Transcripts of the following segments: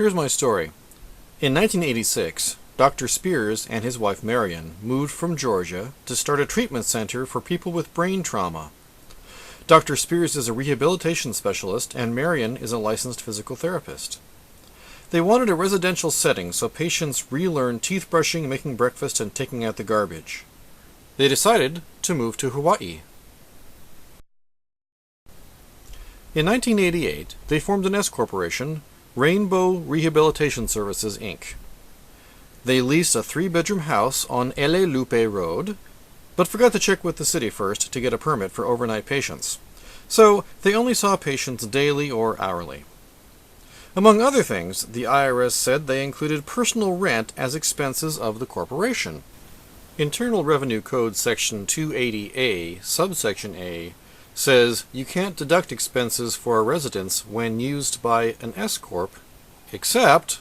Here's my story. In 1986, Dr. Spears and his wife Marion moved from Georgia to start a treatment center for people with brain trauma. Dr. Spears is a rehabilitation specialist and Marion is a licensed physical therapist. They wanted a residential setting so patients relearn teeth brushing, making breakfast, and taking out the garbage. They decided to move to Hawaii. In 1988, they formed an S corporation, Rainbow Rehabilitation Services, Inc. They leased a 3-bedroom house on Elelupe Road, but forgot to check with the city first to get a permit for overnight patients. So they only saw patients daily or hourly. Among other things, the IRS said they included personal rent as expenses of the corporation. Internal Revenue Code Section 280A, subsection A, says you can't deduct expenses for a residence when used by an S-corp, except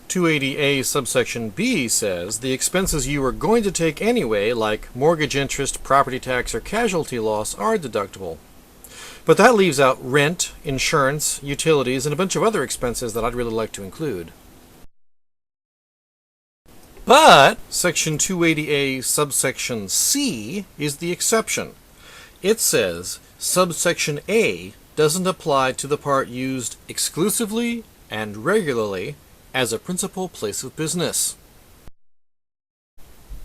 280A subsection B says the expenses you are going to take anyway, like mortgage interest, property tax, or casualty loss, are deductible. But that leaves out rent, insurance, utilities, and a bunch of other expenses that I'd really like to include. But Section 280A subsection C is the exception. It says subsection A doesn't apply to the part used exclusively and regularly as a principal place of business.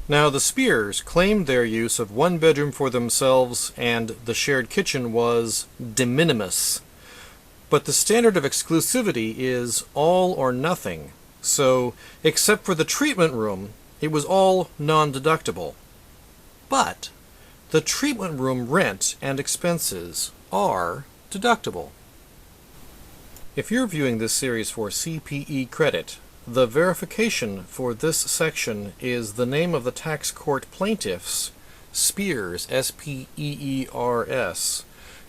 Now, the Spears claimed their use of one bedroom for themselves and the shared kitchen was de minimis. But the standard of exclusivity is all or nothing. So, except for the treatment room, it was all non-deductible. But the treatment room rent and expenses are deductible. If you're viewing this series for CPE credit, the verification for this section is the name of the tax court plaintiffs, Spears, S-P-E-E-R-S,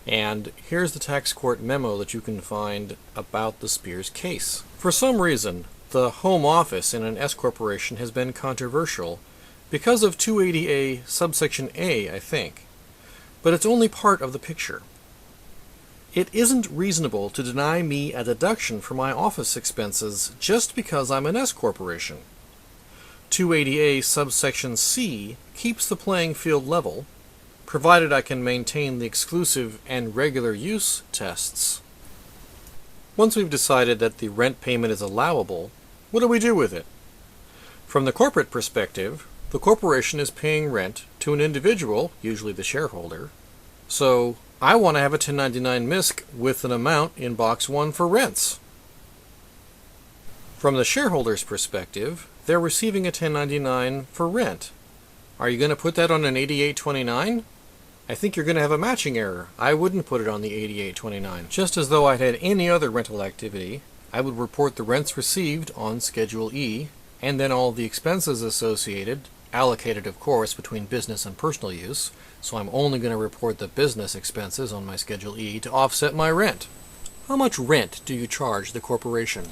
and here's the tax court memo that you can find about the Spears case. For some reason, the home office in an S corporation has been controversial because of 280A subsection A, I think, but it's only part of the picture. It isn't reasonable to deny me a deduction for my office expenses just because I'm an S corporation. 280A subsection C keeps the playing field level, provided I can maintain the exclusive and regular use tests. Once we've decided that the rent payment is allowable, what do we do with it? From the corporate perspective, the corporation is paying rent to an individual, usually the shareholder, so I want to have a 1099 MISC with an amount in Box 1 for rents. From the shareholder's perspective, they're receiving a 1099 for rent. Are you going to put that on an 8829? I think you're going to have a matching error. I wouldn't put it on the 8829. Just as though I'd had any other rental activity, I would report the rents received on Schedule E, and then all the expenses associated, allocated of course between business and personal use, so I'm only going to report the business expenses on my Schedule E to offset my rent. How much rent do you charge the corporation?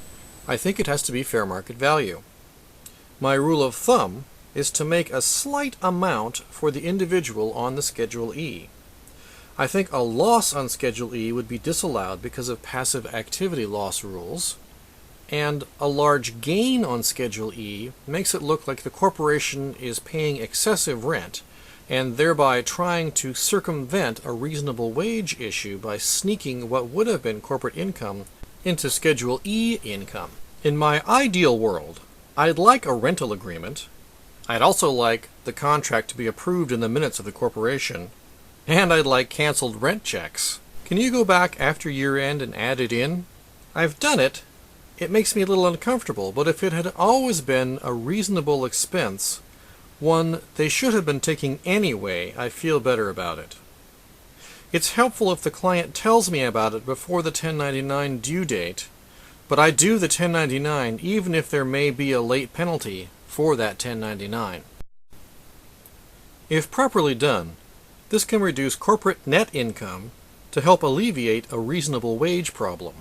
I think it has to be fair market value. My rule of thumb is to make a slight amount for the individual on the Schedule E. I think a loss on Schedule E would be disallowed because of passive activity loss rules, and a large gain on Schedule E makes it look like the corporation is paying excessive rent and thereby trying to circumvent a reasonable wage issue by sneaking what would have been corporate income into Schedule E income. In my ideal world, I'd like a rental agreement. I'd also like the contract to be approved in the minutes of the corporation, and I'd like canceled rent checks. Can you go back after year end and add it in? I've done it. It makes me a little uncomfortable, but if it had always been a reasonable expense, one they should have been taking anyway, I feel better about it. It's helpful if the client tells me about it before the 1099 due date, but I do the 1099 even if there may be a late penalty for that 1099. If properly done, this can reduce corporate net income to help alleviate a reasonable wage problem.